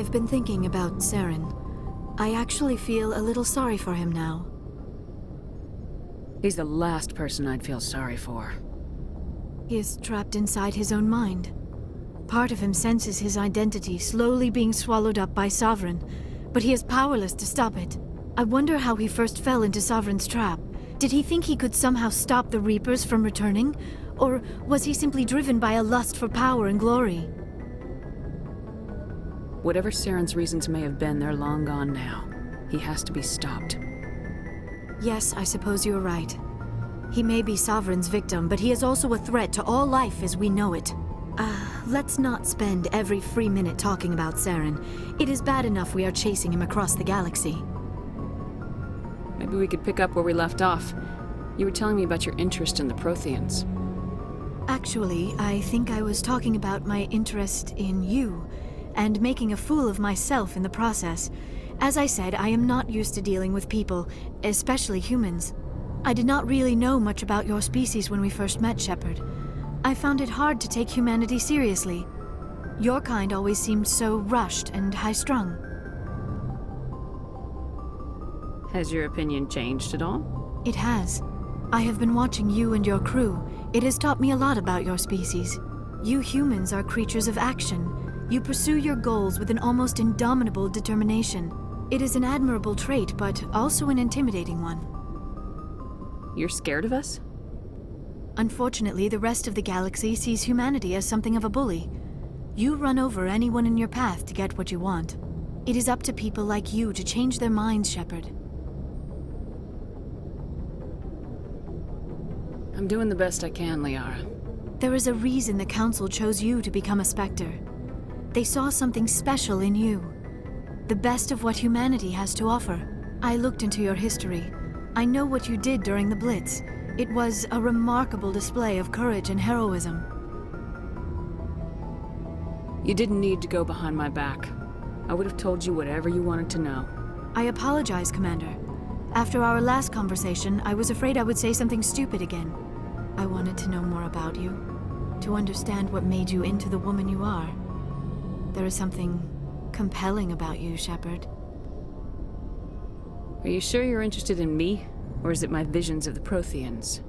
I've been thinking about Saren. I actually feel a little sorry for him now. He's the last person I'd feel sorry for. He is trapped inside his own mind. Part of him senses his identity slowly being swallowed up by Sovereign, but he is powerless to stop it. I wonder how he first fell into Sovereign's trap. Did he think he could somehow stop the Reapers from returning? Or was he simply driven by a lust for power and glory? Whatever Saren's reasons may have been, they're long gone now. He has to be stopped. Yes, I suppose you're right. He may be Sovereign's victim, but he is also a threat to all life as we know it. Let's not spend every free minute talking about Saren. It is bad enough we are chasing him across the galaxy. Maybe we could pick up where we left off. You were telling me about your interest in the Protheans. Actually, I think I was talking about my interest in you, and making a fool of myself in the process. As I said, I am not used to dealing with people, especially humans. I did not really know much about your species when we first met, Shepard. I found it hard to take humanity seriously. Your kind always seemed so rushed and high-strung. Has your opinion changed at all? It has. I have been watching you and your crew. It has taught me a lot about your species. You humans are creatures of action. You pursue your goals with an almost indomitable determination. It is an admirable trait, but also an intimidating one. You're scared of us? Unfortunately, the rest of the galaxy sees humanity as something of a bully. You run over anyone in your path to get what you want. It is up to people like you to change their minds, Shepard. I'm doing the best I can, Liara. There is a reason the Council chose you to become a Spectre. They saw something special in you. The best of what humanity has to offer. I looked into your history. I know what you did during the Blitz. It was a remarkable display of courage and heroism. You didn't need to go behind my back. I would have told you whatever you wanted to know. I apologize, Commander. After our last conversation, I was afraid I would say something stupid again. I wanted to know more about you, to understand what made you into the woman you are. There is something compelling about you, Shepard. Are you sure you're interested in me, or is it my visions of the Protheans?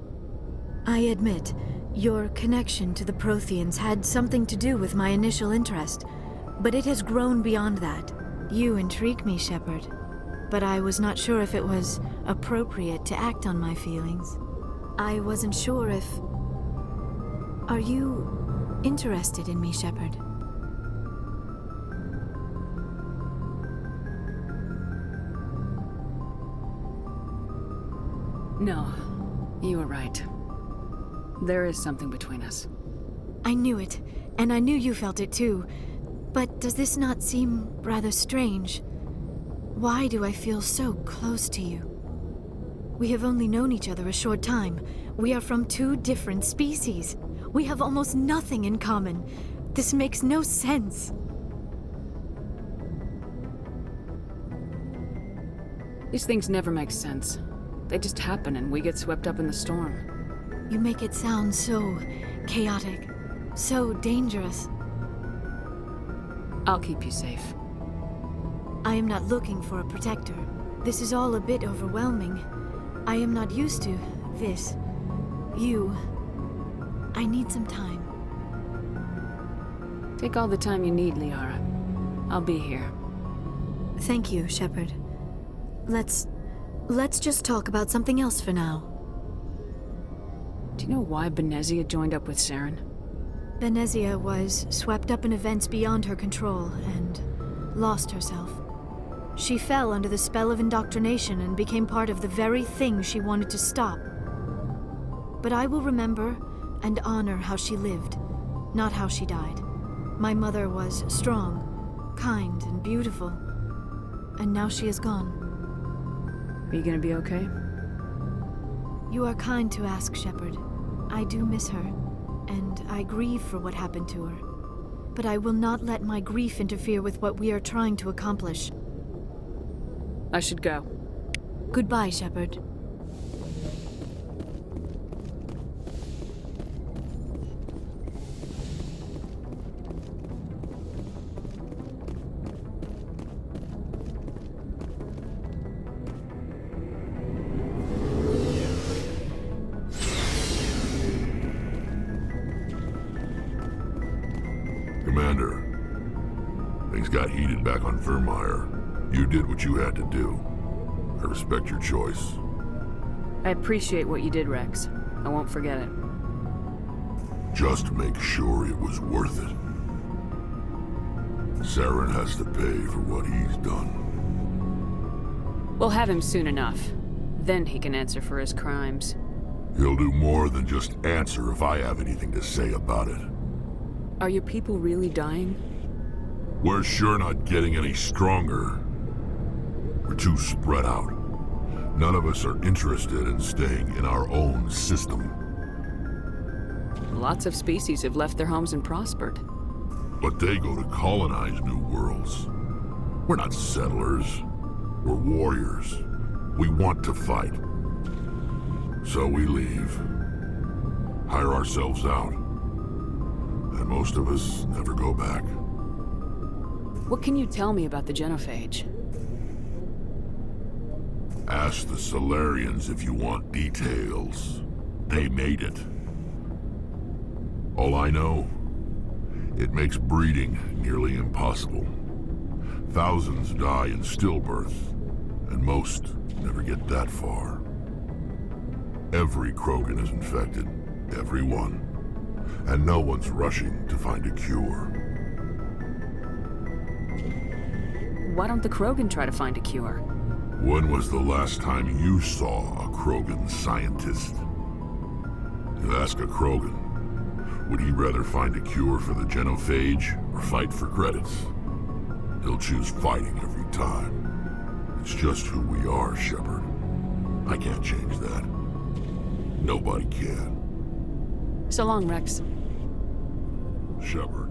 I admit, your connection to the Protheans had something to do with my initial interest, but it has grown beyond that. You intrigue me, Shepard, but I was not sure if it was appropriate to act on my feelings. I wasn't sure if... Are you interested in me, Shepard? No, you were right. There is something between us. I knew it, and I knew you felt it too. But does this not seem rather strange? Why do I feel so close to you? We have only known each other a short time. We are from two different species. We have almost nothing in common. This makes no sense. These things never make sense. They just happen and we get swept up in the storm. You make it sound so chaotic, so dangerous. I'll keep you safe. I am not looking for a protector. This is all a bit overwhelming. I am not used to this. You. I need some time. Take all the time you need, Liara. I'll be here. Thank you, Shepard. Let's just talk about something else for now. Do you know why Benezia joined up with Saren? Benezia was swept up in events beyond her control and lost herself. She fell under the spell of indoctrination and became part of the very thing she wanted to stop. But I will remember and honor how she lived, not how she died. My mother was strong, kind, and beautiful, and now she is gone. Are you gonna be okay? You are kind to ask, Shepard. I do miss her, and I grieve for what happened to her. But I will not let my grief interfere with what we are trying to accomplish. I should go. Goodbye, Shepard. Commander, things got heated back on Vermeer. You did what you had to do. I respect your choice. I appreciate what you did, Rex. I won't forget it. Just make sure it was worth it. Saren has to pay for what he's done. We'll have him soon enough. Then he can answer for his crimes. He'll do more than just answer if I have anything to say about it. Are your people really dying? We're sure not getting any stronger. We're too spread out. None of us are interested in staying in our own system. Lots of species have left their homes and prospered. But they go to colonize new worlds. We're not settlers. We're warriors. We want to fight. So we leave. Hire ourselves out. And most of us never go back. What can you tell me about the genophage? Ask the Solarians if you want details. They made it. All I know, it makes breeding nearly impossible. Thousands die in stillbirth, and most never get that far. Every Krogan is infected, every one, and no one's rushing to find a cure. Why don't the Krogan try to find a cure? When was the last time you saw a Krogan scientist? You ask a Krogan, would he rather find a cure for the genophage or fight for credits? He'll choose fighting every time. It's just who we are, Shepard. I can't change that. Nobody can. So long, Rex. Shepard.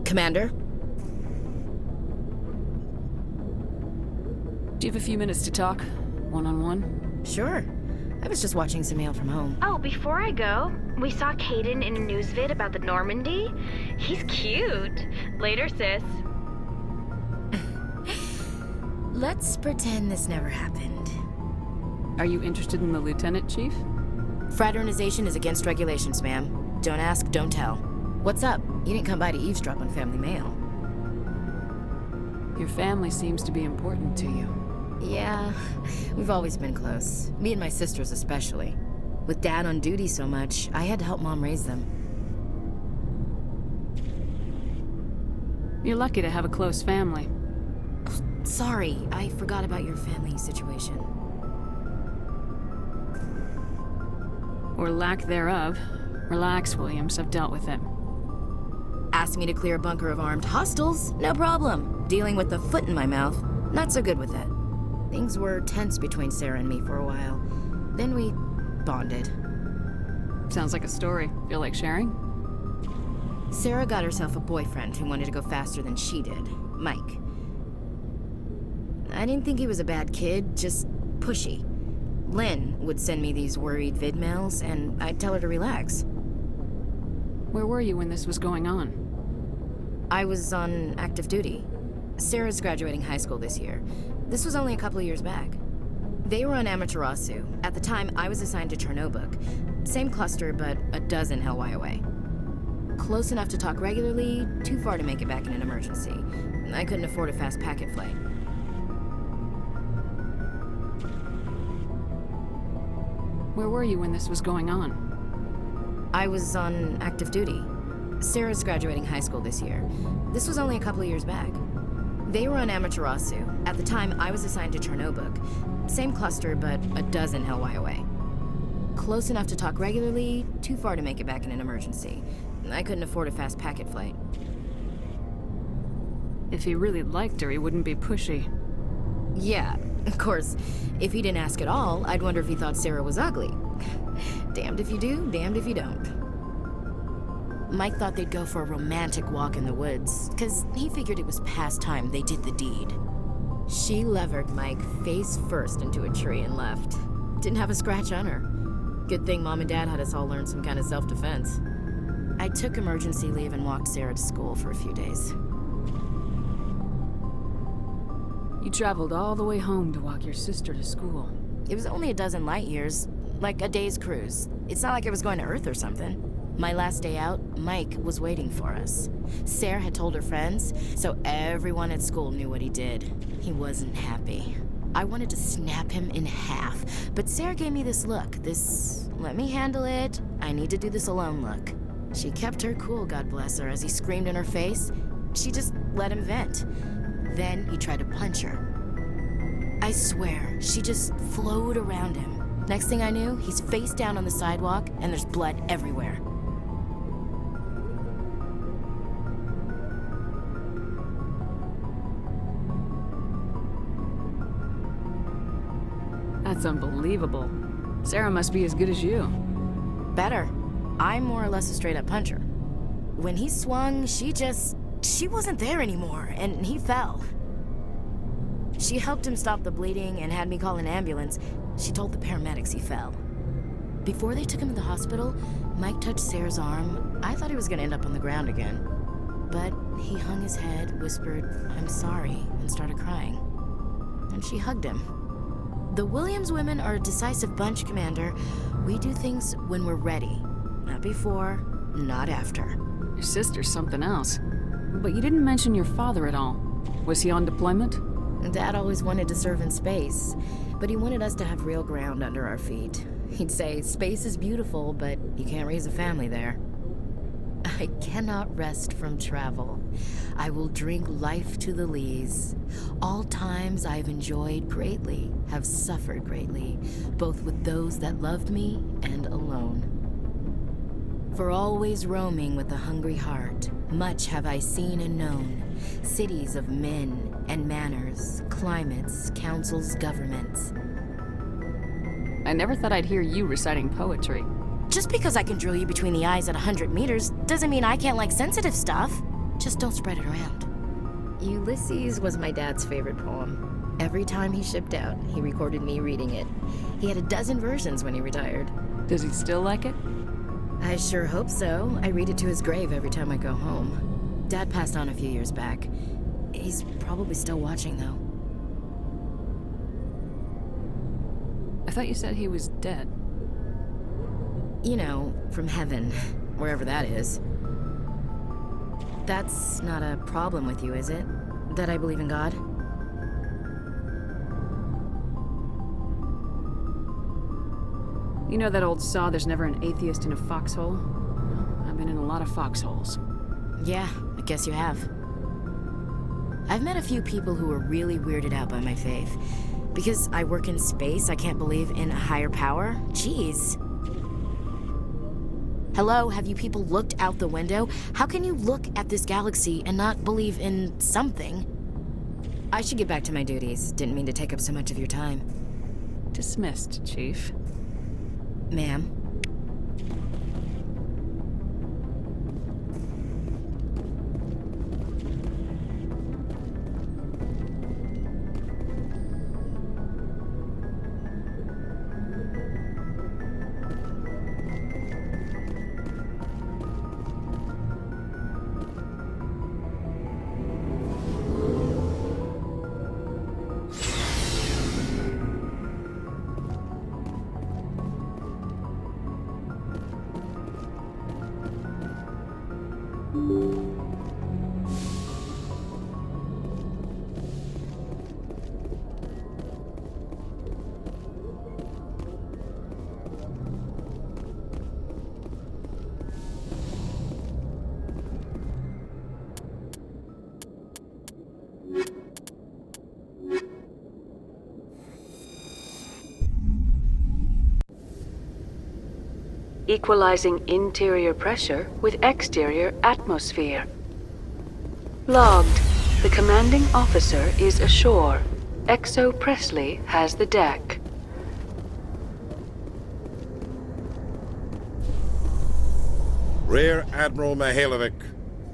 Commander? Do you have a few minutes to talk? One-on-one? Sure. I was just watching some mail from home. Oh, before I go, we saw Caden in a news vid about the Normandy. He's cute. Later, sis. Let's pretend this never happened. Are you interested in the Lieutenant, Chief? Fraternization is against regulations, ma'am. Don't ask, don't tell. What's up? You didn't come by to eavesdrop on family mail. Your family seems to be important to you. Yeah, we've always been close. Me and my sisters especially. With Dad on duty so much, I had to help Mom raise them. You're lucky to have a close family. Sorry, I forgot about your family situation. Or lack thereof. Relax, Williams. I've dealt with it. Asked me to clear a bunker of armed hostiles? No problem. Dealing with the foot in my mouth? Not so good with it. Things were tense between Sarah and me for a while. Then we bonded. Sounds like a story. Feel like sharing? Sarah got herself a boyfriend who wanted to go faster than she did, Mike. I didn't think he was a bad kid, just pushy. Lynn would send me these worried vidmails, and I'd tell her to relax. Where were you when this was going on? I was on active duty. Sarah's graduating high school this year. This was only a couple of years back. They were on Amaterasu. At the time, I was assigned to Chernobog. Same cluster, but a dozen Hellwire away. Close enough to talk regularly, too far to make it back in an emergency. I couldn't afford a fast packet flight. Where were you when this was going on? I was on active duty. Sarah's graduating high school this year. This was only a couple of years back. They were on Amaterasu. At the time, I was assigned to Chernobog. Same cluster, but a dozen Hellwire away. Close enough to talk regularly, too far to make it back in an emergency. I couldn't afford a fast packet flight. If he really liked her, he wouldn't be pushy. Yeah, of course. If he didn't ask at all, I'd wonder if he thought Sarah was ugly. Damned if you do, damned if you don't. Mike thought they'd go for a romantic walk in the woods, because he figured it was past time they did the deed. She levered Mike face first into a tree and left. Didn't have a scratch on her. Good thing Mom and Dad had us all learn some kind of self-defense. I took emergency leave and walked Sarah to school for a few days. You traveled all the way home to walk your sister to school. It was only a dozen light years, like a day's cruise. It's not like I was going to Earth or something. My last day out, Mike was waiting for us. Sarah had told her friends, so everyone at school knew what he did. He wasn't happy. I wanted to snap him in half, but Sarah gave me this look, this let me handle it, I need to do this alone look. She kept her cool, God bless her, as he screamed in her face. She just let him vent. Then he tried to punch her. I swear, she just flowed around him. Next thing I knew, he's face down on the sidewalk, and there's blood everywhere. That's unbelievable. Sarah must be as good as you. Better. I'm more or less a straight-up puncher. When he swung, she wasn't there anymore, and he fell. She helped him stop the bleeding and had me call an ambulance. She told the paramedics he fell. Before they took him to the hospital, Mike touched Sarah's arm. I thought he was gonna end up on the ground again. But he hung his head, whispered, "I'm sorry," and started crying. And she hugged him. The Williams women are a decisive bunch, Commander. We do things when we're ready. Not before, not after. Your sister's something else. But you didn't mention your father at all. Was he on deployment? Dad always wanted to serve in space, but he wanted us to have real ground under our feet. He'd say, space is beautiful, but you can't raise a family there. I cannot rest from travel. I will drink life to the lees. All times I've enjoyed greatly, have suffered greatly, both with those that loved me and alone. For always roaming with a hungry heart, much have I seen and known, cities of men and manners, climates, councils, governments. I never thought I'd hear you reciting poetry. Just because I can drill you between the eyes at 100 meters doesn't mean I can't like sensitive stuff. Just don't spread it around. Ulysses was my dad's favorite poem. Every time he shipped out, he recorded me reading it. He had a dozen versions when he retired. Does he still like it? I sure hope so. I read it to his grave every time I go home. Dad passed on a few years back. He's probably still watching, though. I thought you said he was dead. You know, from heaven, wherever that is. That's not a problem with you, is it? That I believe in God? You know that old saw, there's never an atheist in a foxhole? Well, I've been in a lot of foxholes. Yeah, I guess you have. I've met a few people who were really weirded out by my faith. Because I work in space, I can't believe in a higher power? Jeez. Hello, have you people looked out the window? How can you look at this galaxy and not believe in something? I should get back to my duties. Didn't mean to take up so much of your time. Dismissed, Chief. Ma'am. Equalizing interior pressure with exterior atmosphere. Logged. The commanding officer is ashore. Exo Presley has the deck. Rear Admiral Mihailovic,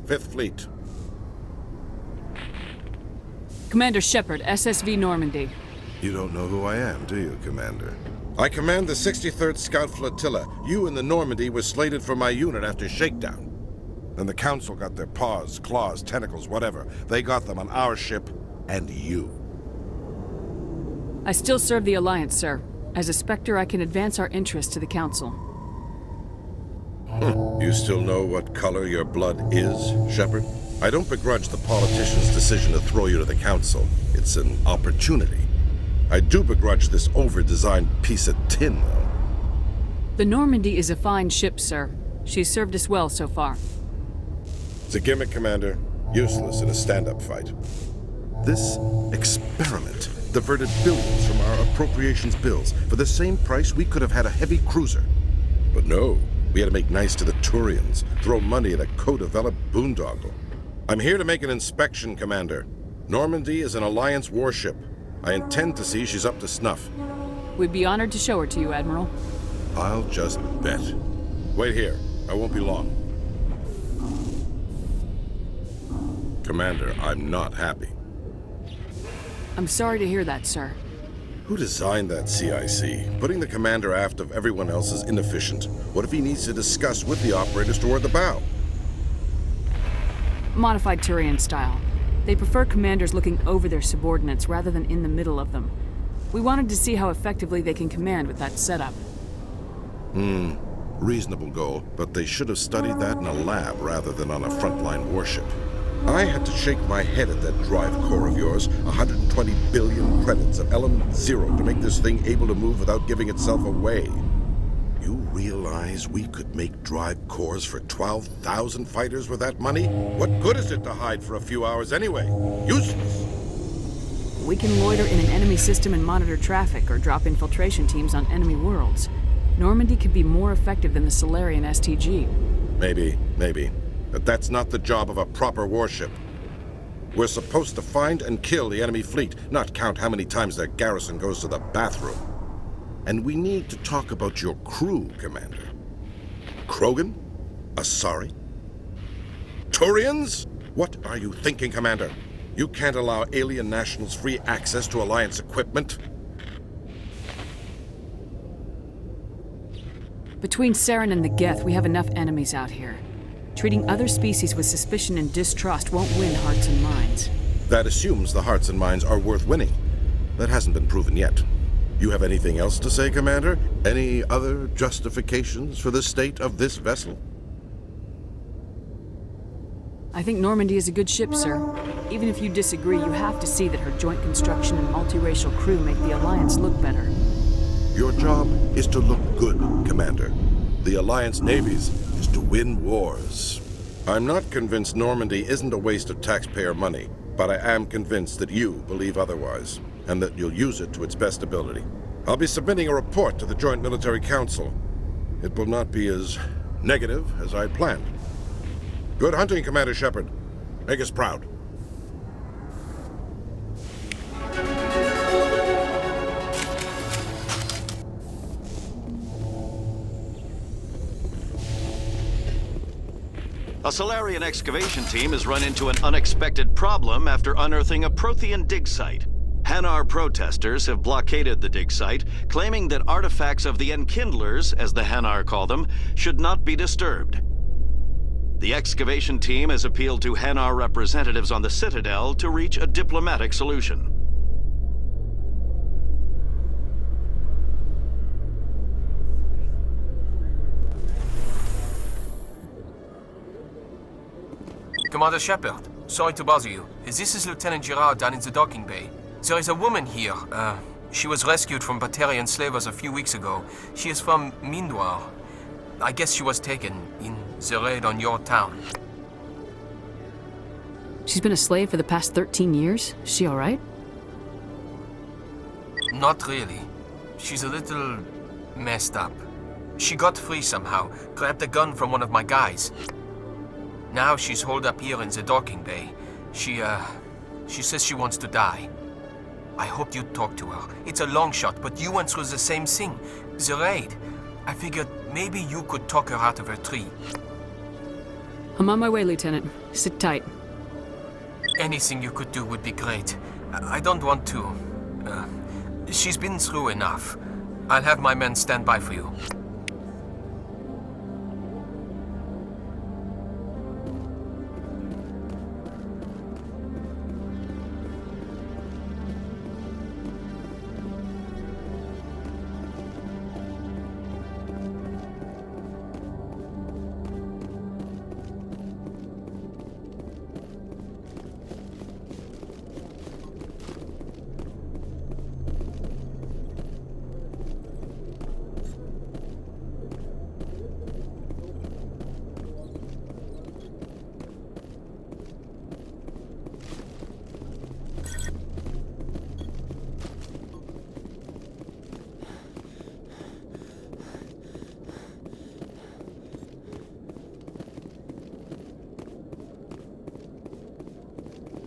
5th Fleet. Commander Shepard, SSV Normandy. You don't know who I am, do you, Commander? I command the 63rd Scout Flotilla. You and the Normandy were slated for my unit after shakedown. Then the Council got their paws, claws, tentacles, whatever. They got them on our ship, and you. I still serve the Alliance, sir. As a Spectre, I can advance our interests to the Council. You still know what color your blood is, Shepard? I don't begrudge the politician's decision to throw you to the Council. It's an opportunity. I do begrudge this over-designed piece of tin, though. The Normandy is a fine ship, sir. She's served us well so far. It's a gimmick, Commander. Useless in a stand-up fight. This experiment diverted billions from our appropriations bills. For the same price, we could have had a heavy cruiser. But no, we had to make nice to the Turians, throw money at a co-developed boondoggle. I'm here to make an inspection, Commander. Normandy is an Alliance warship. I intend to see she's up to snuff. We'd be honored to show her to you, Admiral. I'll just bet. Wait here. I won't be long. Commander, I'm not happy. I'm sorry to hear that, sir. Who designed that CIC? Putting the commander aft of everyone else is inefficient. What if he needs to discuss with the operators toward the bow? Modified Turian style. They prefer commanders looking over their subordinates rather than in the middle of them. We wanted to see how effectively they can command with that setup. Reasonable goal, but they should have studied that in a lab rather than on a frontline warship. I had to shake my head at that drive core of yours. 120 billion credits of element 0 to make this thing able to move without giving itself away. You realize we could make drive cores for 12,000 fighters with that money? What good is it to hide for a few hours anyway? Useless! We can loiter in an enemy system and monitor traffic or drop infiltration teams on enemy worlds. Normandy could be more effective than the Solarian STG. Maybe. But that's not the job of a proper warship. We're supposed to find and kill the enemy fleet, not count how many times their garrison goes to the bathroom. And we need to talk about your crew, Commander. Krogan? Asari? Turians? What are you thinking, Commander? You can't allow alien nationals free access to Alliance equipment? Between Saren and the Geth, we have enough enemies out here. Treating other species with suspicion and distrust won't win hearts and minds. That assumes the hearts and minds are worth winning. That hasn't been proven yet. You have anything else to say, Commander? Any other justifications for the state of this vessel? I think Normandy is a good ship, sir. Even if you disagree, you have to see that her joint construction and multiracial crew make the Alliance look better. Your job is to look good, Commander. The Alliance navies is to win wars. I'm not convinced Normandy isn't a waste of taxpayer money, but I am convinced that you believe otherwise, and that you'll use it to its best ability. I'll be submitting a report to the Joint Military Council. It will not be as negative as I planned. Good hunting, Commander Shepard. Make us proud. A Solarian excavation team has run into an unexpected problem after unearthing a Prothean dig site. Hanar protesters have blockaded the dig site, claiming that artifacts of the Enkindlers, as the Hanar call them, should not be disturbed. The excavation team has appealed to Hanar representatives on the Citadel to reach a diplomatic solution. Commander Shepard, sorry to bother you. This is Lieutenant Girard down in the docking bay. There is a woman here. She was rescued from Batarian slavers a few weeks ago. She is from Mindoir. I guess she was taken in the raid on your town. She's been a slave for the past 13 years? Is she alright? Not really. She's a little messed up. She got free somehow, grabbed a gun from one of my guys. Now she's holed up here in the docking bay. She says she wants to die. I hoped you'd talk to her. It's a long shot, but you went through the same thing. The raid. I figured maybe you could talk her out of her tree. I'm on my way, Lieutenant. Sit tight. Anything you could do would be great. I don't want to. She's been through enough. I'll have my men stand by for you.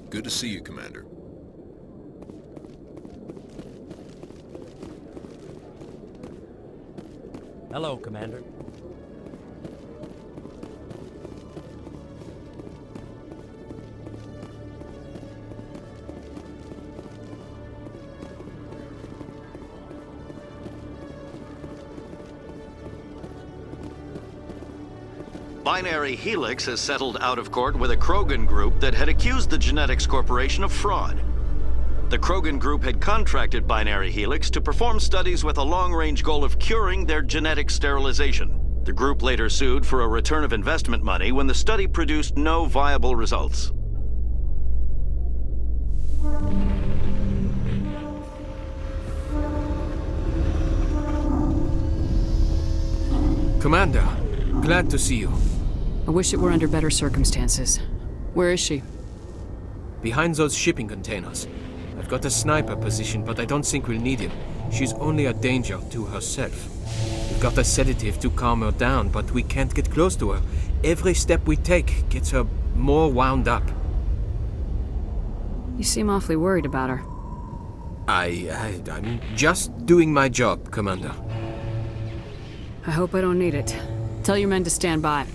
Good to see you, Commander. Hello, Commander. Binary Helix has settled out of court with a Krogan group that had accused the Genetics Corporation of fraud. The Krogan group had contracted Binary Helix to perform studies with a long-range goal of curing their genetic sterilization. The group later sued for a return of investment money when the study produced no viable results. Commander, glad to see you. I wish it were under better circumstances. Where is she? Behind those shipping containers. I've got a sniper position, but I don't think we'll need him. She's only a danger to herself. We've got a sedative to calm her down, but we can't get close to her. Every step we take gets her more wound up. You seem awfully worried about her. I'm just doing my job, Commander. I hope I don't need it. Tell your men to stand by.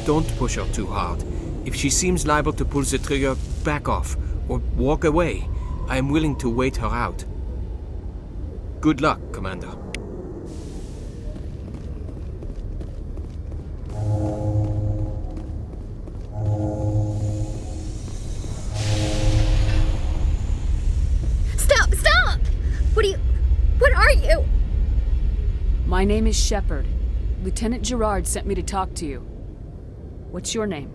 Don't push her too hard. If she seems liable to pull the trigger, back off, or walk away. I am willing to wait her out. Good luck, Commander. Stop! Stop! What are you? My name is Shepard. Lieutenant Girard sent me to talk to you. What's your name?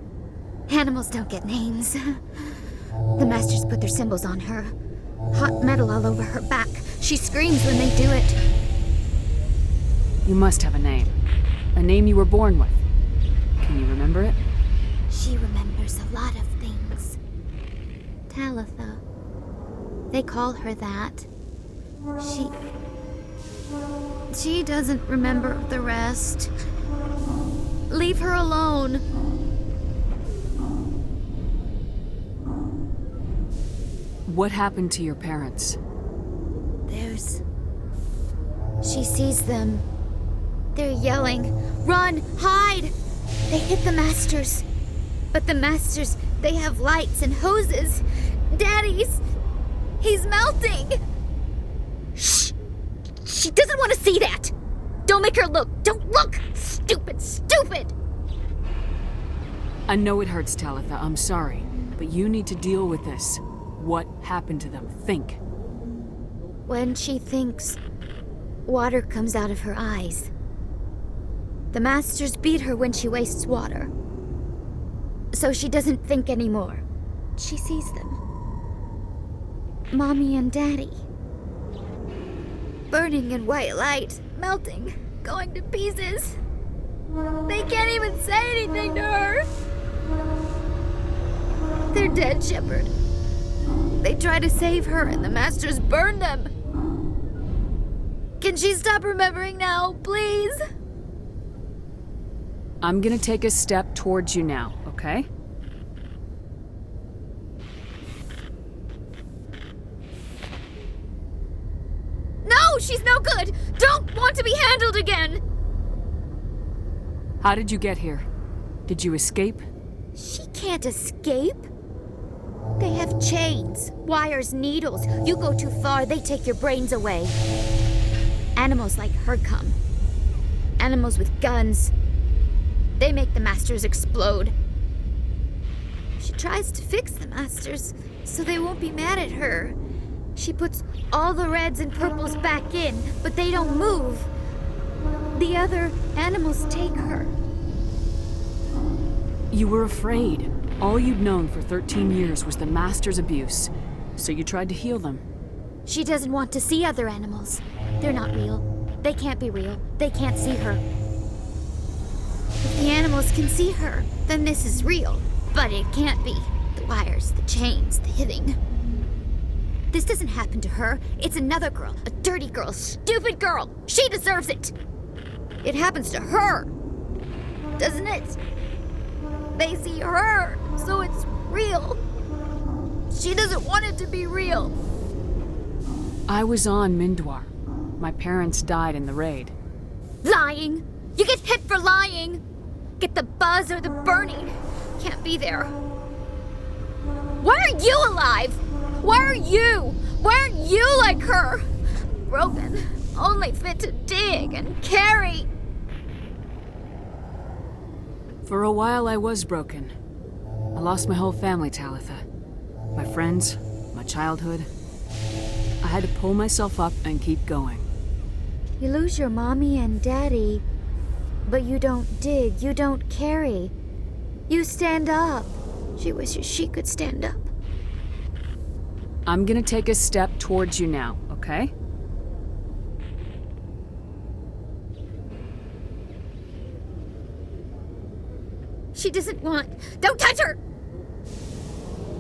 Animals don't get names. The Masters put their symbols on her. Hot metal all over her back. She screams when they do it. You must have a name. A name you were born with. Can you remember it? She remembers a lot of things. Talitha. They call her that. She doesn't remember the rest. Leave her alone. What happened to your parents? She sees them. They're yelling, "Run! Hide!" They hit the Masters. But the Masters, they have lights and hoses. He's melting! Shh! She doesn't want to see that! Don't make her look! Don't look! Stupid! I know it hurts, Talitha. I'm sorry. But you need to deal with this. What happened to them? Think. When she thinks, water comes out of her eyes. The Masters beat her when she wastes water. So she doesn't think anymore. She sees them. Mommy and Daddy. Burning in white light, melting, going to pieces. They can't even say anything to her. They're dead, Shepard. They try to save her and the Masters burn them. Can she stop remembering now, please? I'm gonna take a step towards you now, okay? No, she's no good! Don't want to be handled again! How did you get here? Did you escape? She can't escape. They have chains, wires, needles. You go too far, they take your brains away. Animals like her come. Animals with guns. They make the Masters explode. She tries to fix the Masters so they won't be mad at her. She puts all the reds and purples back in, but they don't move. The other animals take her. You were afraid. All you'd known for 13 years was the Master's abuse, so you tried to heal them. She doesn't want to see other animals. They're not real. They can't be real. They can't see her. If the animals can see her, then this is real. But it can't be. The wires, the chains, the hitting. This doesn't happen to her. It's another girl. A dirty girl. Stupid girl. She deserves it. It happens to her. Doesn't it? They see her, so it's real. She doesn't want it to be real. I was on Mindwar. My parents died in the raid. Lying. You get hit for lying. Get the buzz or the burning. Can't be there. Why are you alive? Why are you? Why aren't you like her? Broken. Only fit to dig and carry. For a while I was broken. I lost my whole family, Talitha. My friends, my childhood. I had to pull myself up and keep going. You lose your mommy and daddy, but you don't dig, you don't carry. You stand up. She wishes she could stand up. I'm gonna take a step towards you now, okay? She doesn't want... Don't touch her!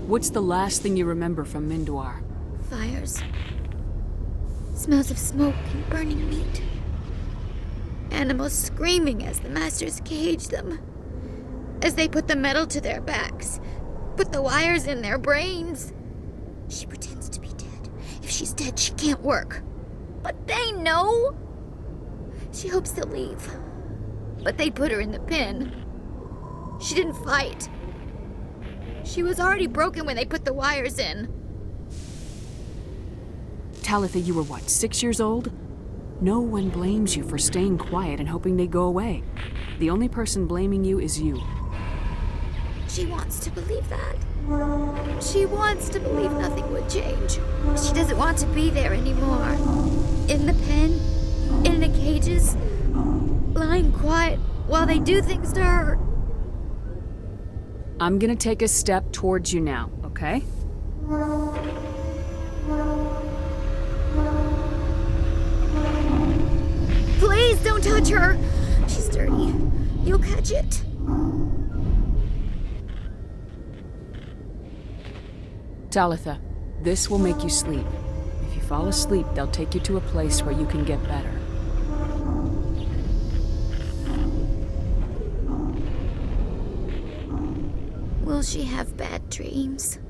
What's the last thing you remember from Mindwar? Fires. Smells of smoke and burning meat. Animals screaming as the Masters cage them. As they put the metal to their backs. Put the wires in their brains. She pretends to be dead. If she's dead, she can't work. But they know! She hopes to leave. But they put her in the pen. She didn't fight. She was already broken when they put the wires in. Talitha, you were what, 6 years old? No one blames you for staying quiet and hoping they go away. The only person blaming you is you. She wants to believe that. She wants to believe nothing would change. She doesn't want to be there anymore. In the pen, in the cages, lying quiet while they do things to her. I'm gonna take a step towards you now, okay? Please don't touch touch her. She's dirty. You'll catch it. Talitha, this will make you sleep. If you fall asleep, they'll take you to a place where you can get better. Will she have bad dreams?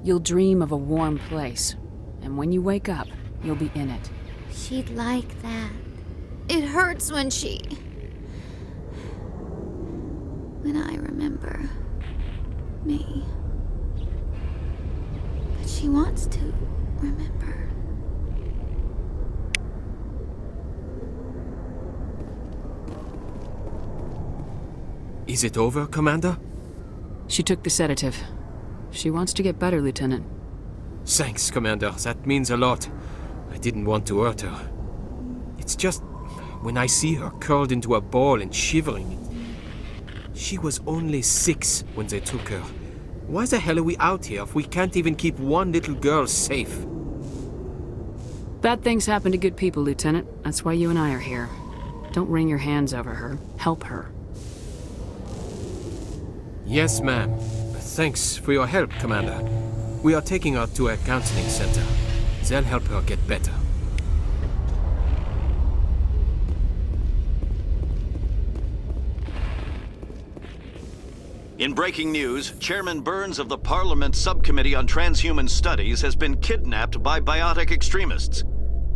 You'll dream of a warm place, and when you wake up, you'll be in it. She'd like that. It hurts when I remember me. But she wants to remember. Is it over, Commander? She took the sedative. She wants to get better, Lieutenant. Thanks, Commander. That means a lot. I didn't want to hurt her. It's just, when I see her curled into a ball and shivering. She was only 6 when they took her. Why the hell are we out here if we can't even keep one little girl safe? Bad things happen to good people, Lieutenant. That's why you and I are here. Don't wring your hands over her. Help her. Yes, ma'am. Thanks for your help, Commander. We are taking her to a counseling center. They'll help her get better. In breaking news, Chairman Burns of the Parliament Subcommittee on Transhuman Studies has been kidnapped by biotic extremists.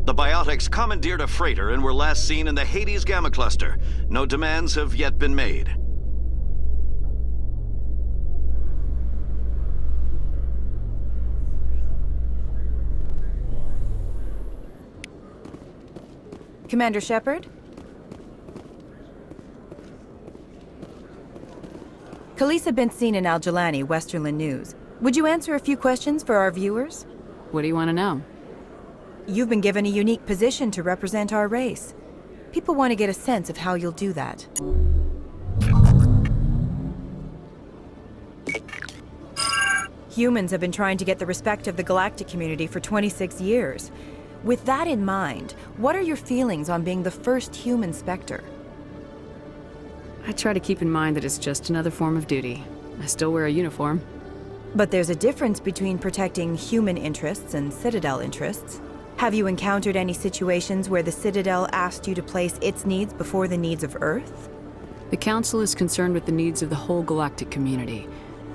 The biotics commandeered a freighter and were last seen in the Hades Gamma Cluster. No demands have yet been made. Commander Shepard? Khaleesa been seen in Al-Jalani, Westerland News. Would you answer a few questions for our viewers? What do you want to know? You've been given a unique position to represent our race. People want to get a sense of how you'll do that. Humans have been trying to get the respect of the galactic community for 26 years. With that in mind, what are your feelings on being the first human Spectre? I try to keep in mind that it's just another form of duty. I still wear a uniform. But there's a difference between protecting human interests and Citadel interests. Have you encountered any situations where the Citadel asked you to place its needs before the needs of Earth? The Council is concerned with the needs of the whole galactic community.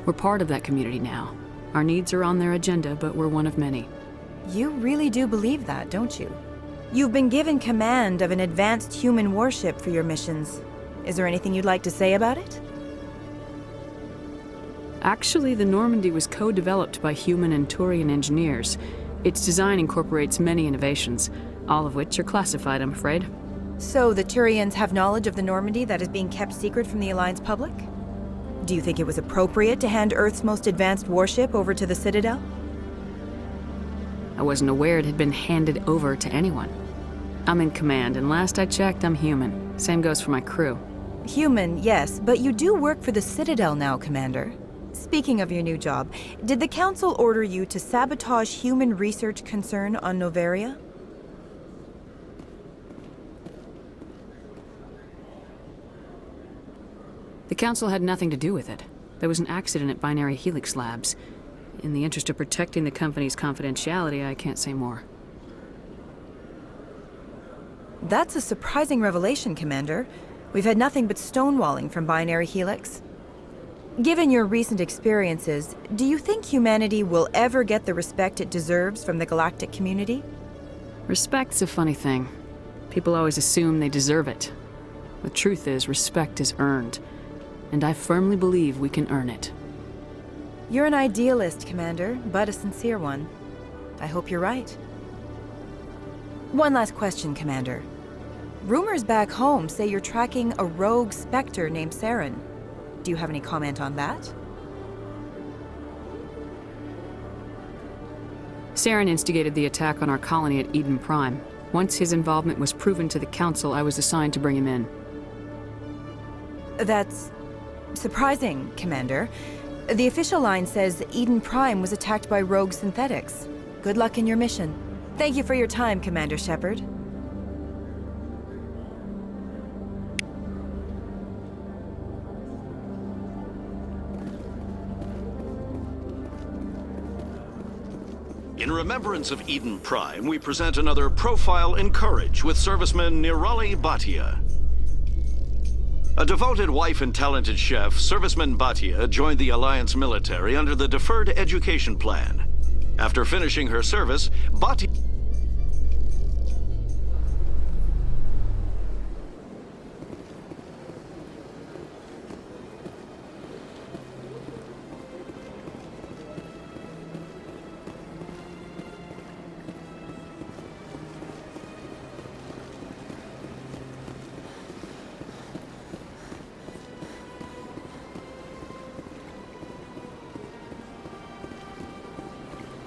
We're part of that community now. Our needs are on their agenda, but we're one of many. You really do believe that, don't you? You've been given command of an advanced human warship for your missions. Is there anything you'd like to say about it? Actually, the Normandy was co-developed by human and Turian engineers. Its design incorporates many innovations, all of which are classified, I'm afraid. So the Turians have knowledge of the Normandy that is being kept secret from the Alliance public? Do you think it was appropriate to hand Earth's most advanced warship over to the Citadel? I wasn't aware it had been handed over to anyone. I'm in command, and last I checked, I'm human. Same goes for my crew. Human, yes, but you do work for the Citadel now, Commander. Speaking of your new job, did the Council order you to sabotage human research concern on Noveria? The Council had nothing to do with it. There was an accident at Binary Helix Labs. In the interest of protecting the company's confidentiality, I can't say more. That's a surprising revelation, Commander. We've had nothing but stonewalling from Binary Helix. Given your recent experiences, do you think humanity will ever get the respect it deserves from the galactic community? Respect's a funny thing. People always assume they deserve it. The truth is, respect is earned. And I firmly believe we can earn it. You're an idealist, Commander, but a sincere one. I hope you're right. One last question, Commander. Rumors back home say you're tracking a rogue Spectre named Saren. Do you have any comment on that? Saren instigated the attack on our colony at Eden Prime. Once his involvement was proven to the Council, I was assigned to bring him in. That's surprising, Commander. The official line says Eden Prime was attacked by rogue synthetics. Good luck in your mission. Thank you for your time, Commander Shepard. In remembrance of Eden Prime, we present another profile in courage with serviceman Nirali Bhatia. A devoted wife and talented chef, Serviceman Bhatia joined the Alliance military under the Deferred Education Plan. After finishing her service, Bhatia...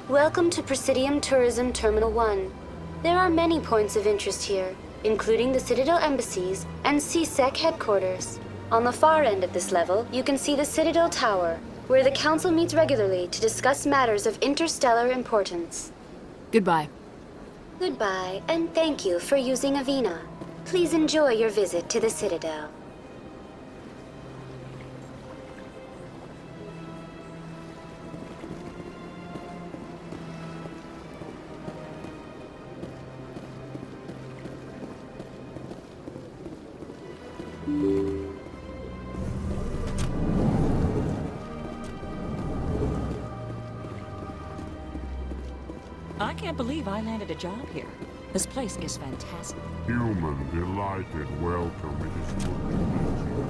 Welcome to Presidium Tourism Terminal 1. There are many points of interest here, including the Citadel embassies and CSEC headquarters. On the far end of this level, you can see the Citadel Tower, where the Council meets regularly to discuss matters of interstellar importance. Goodbye. Goodbye, and thank you for using Avina. Please enjoy your visit to the Citadel. I can't believe I landed a job here. This place is fantastic. Human, delighted welcome. It is good to meet you.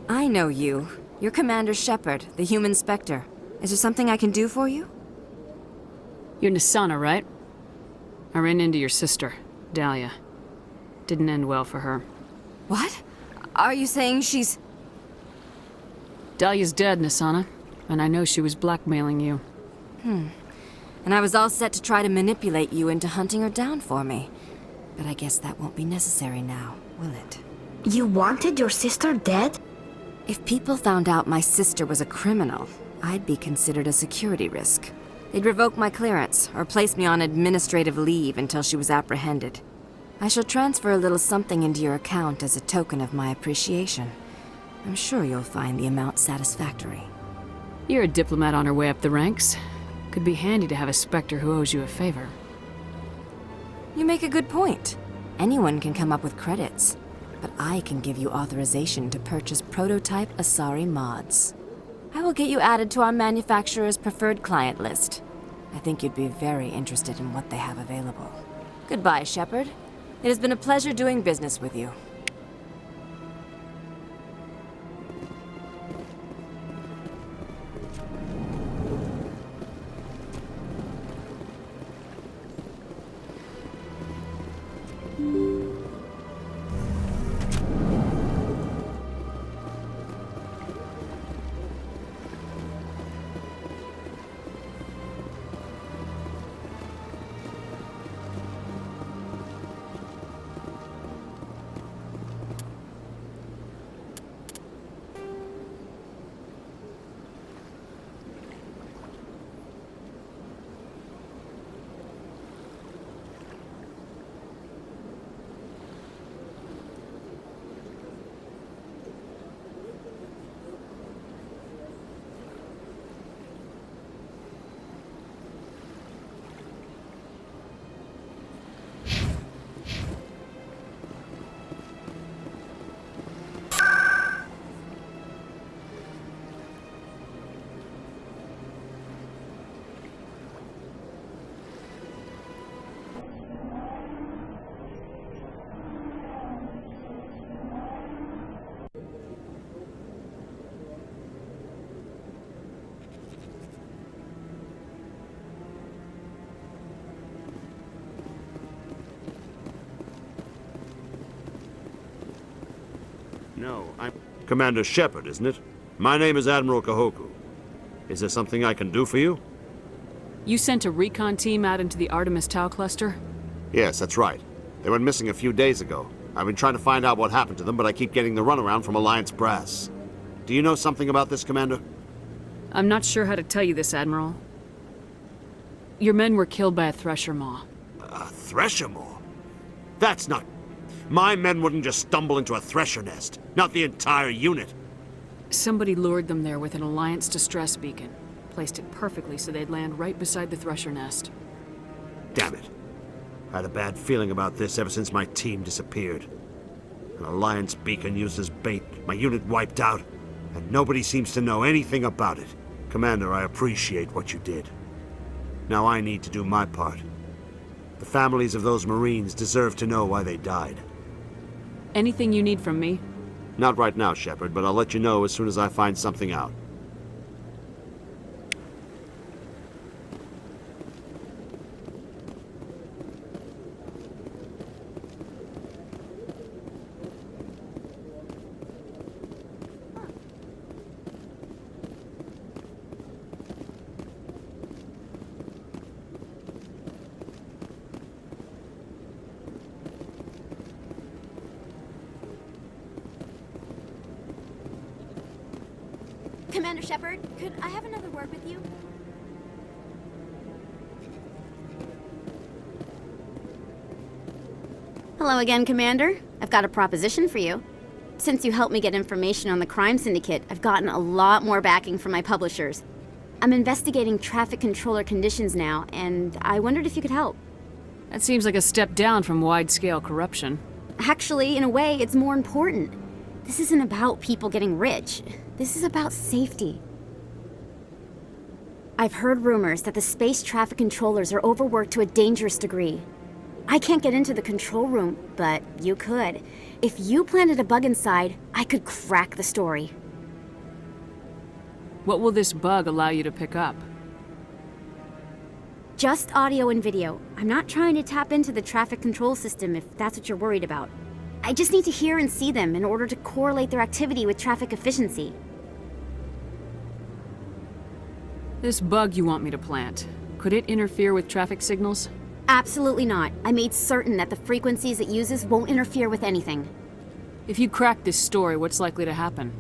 I know you. You're Commander Shepard, the human Spectre. Is there something I can do for you? You're Nisana, right? I ran into your sister, Dahlia. Didn't end well for her. What? Are you saying she's... Dahlia's dead, Nisana. And I know she was blackmailing you. And I was all set to try to manipulate you into hunting her down for me. But I guess that won't be necessary now, will it? You wanted your sister dead? If people found out my sister was a criminal, I'd be considered a security risk. They'd revoke my clearance, or place me on administrative leave until she was apprehended. I shall transfer a little something into your account as a token of my appreciation. I'm sure you'll find the amount satisfactory. You're a diplomat on her way up the ranks. Could be handy to have a Spectre who owes you a favor. You make a good point. Anyone can come up with credits. But I can give you authorization to purchase prototype Asari mods. I will get you added to our manufacturer's preferred client list. I think you'd be very interested in what they have available. Goodbye, Shepard. It has been a pleasure doing business with you. No, I'm... Commander Shepard, isn't it? My name is Admiral Kahoku. Is there something I can do for you? You sent a recon team out into the Artemis Tau cluster? Yes, that's right. They went missing a few days ago. I've been trying to find out what happened to them, but I keep getting the runaround from Alliance brass. Do you know something about this, Commander? I'm not sure how to tell you this, Admiral. Your men were killed by a Thresher Maw. A Thresher Maw? That's not... My men wouldn't just stumble into a thresher nest. Not the entire unit. Somebody lured them there with an Alliance distress beacon. Placed it perfectly so they'd land right beside the thresher nest. Damn it. I had a bad feeling about this ever since my team disappeared. An Alliance beacon used as bait, my unit wiped out, and nobody seems to know anything about it. Commander, I appreciate what you did. Now I need to do my part. The families of those Marines deserve to know why they died. Anything you need from me? Not right now, Shepard, but I'll let you know as soon as I find something out. Commander Shepard, could I have another word with you? Hello again, Commander. I've got a proposition for you. Since you helped me get information on the crime syndicate, I've gotten a lot more backing from my publishers. I'm investigating traffic controller conditions now, and I wondered if you could help. That seems like a step down from wide-scale corruption. Actually, in a way, it's more important. This isn't about people getting rich. This is about safety. I've heard rumors that the space traffic controllers are overworked to a dangerous degree. I can't get into the control room, but you could. If you planted a bug inside, I could crack the story. What will this bug allow you to pick up? Just audio and video. I'm not trying to tap into the traffic control system if that's what you're worried about. I just need to hear and see them in order to correlate their activity with traffic efficiency. This bug you want me to plant, could it interfere with traffic signals? Absolutely not. I made certain that the frequencies it uses won't interfere with anything. If you crack this story, what's likely to happen?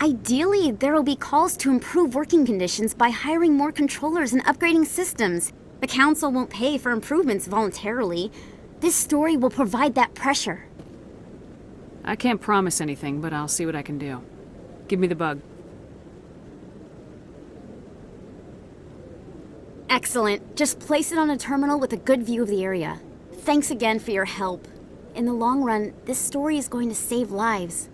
Ideally, there will be calls to improve working conditions by hiring more controllers and upgrading systems. The Council won't pay for improvements voluntarily. This story will provide that pressure. I can't promise anything, but I'll see what I can do. Give me the bug. Excellent. Just place it on a terminal with a good view of the area. Thanks again for your help. In the long run, this story is going to save lives.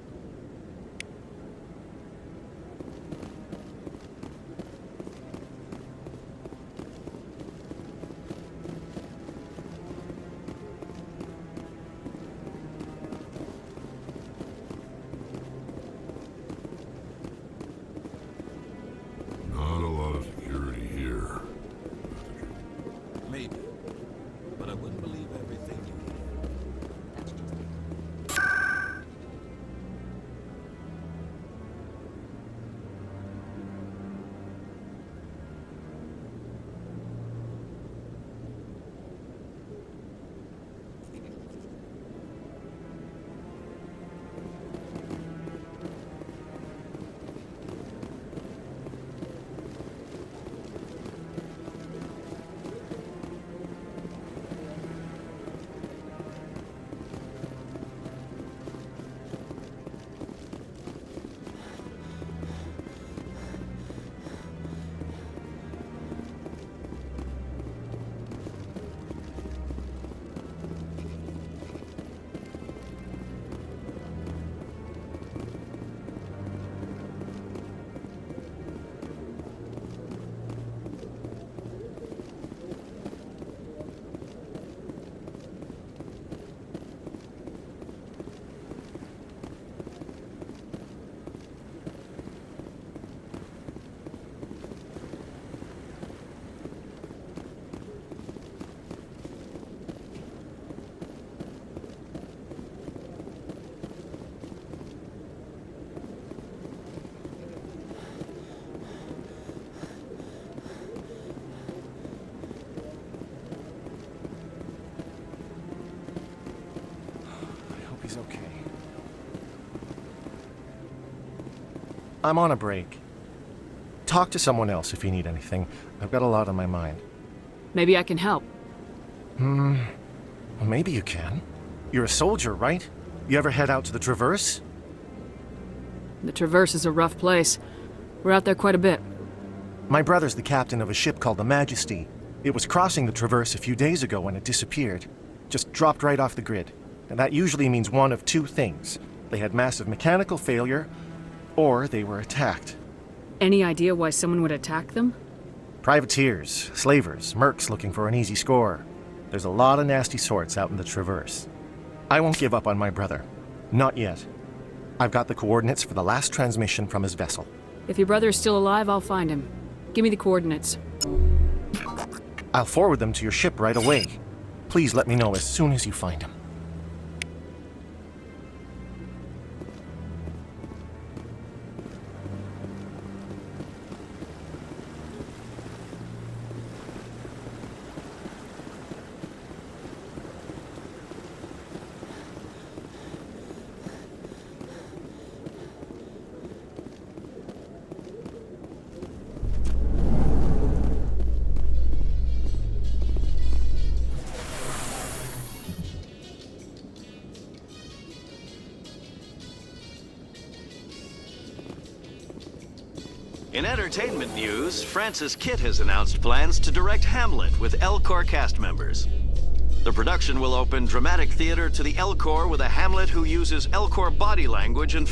Not a lot of security here. Maybe. But I wouldn't believe everything you hear. That's just it. He's okay. I'm on a break. Talk to someone else if you need anything. I've got a lot on my mind. Maybe I can help. Well, maybe you can. You're a soldier, right? You ever head out to the Traverse? The Traverse is a rough place. We're out there quite a bit. My brother's the captain of a ship called the Majesty. It was crossing the Traverse a few days ago when it disappeared. Just dropped right off the grid. And that usually means one of two things. They had massive mechanical failure, or they were attacked. Any idea why someone would attack them? Privateers, slavers, mercs looking for an easy score. There's a lot of nasty sorts out in the Traverse. I won't give up on my brother. Not yet. I've got the coordinates for the last transmission from his vessel. If your brother is still alive, I'll find him. Give me the coordinates. I'll forward them to your ship right away. Please let me know as soon as you find him. In entertainment news, Francis Kitt has announced plans to direct Hamlet with Elcor cast members. The production will open dramatic theater to the Elcor with a Hamlet who uses Elcor body language and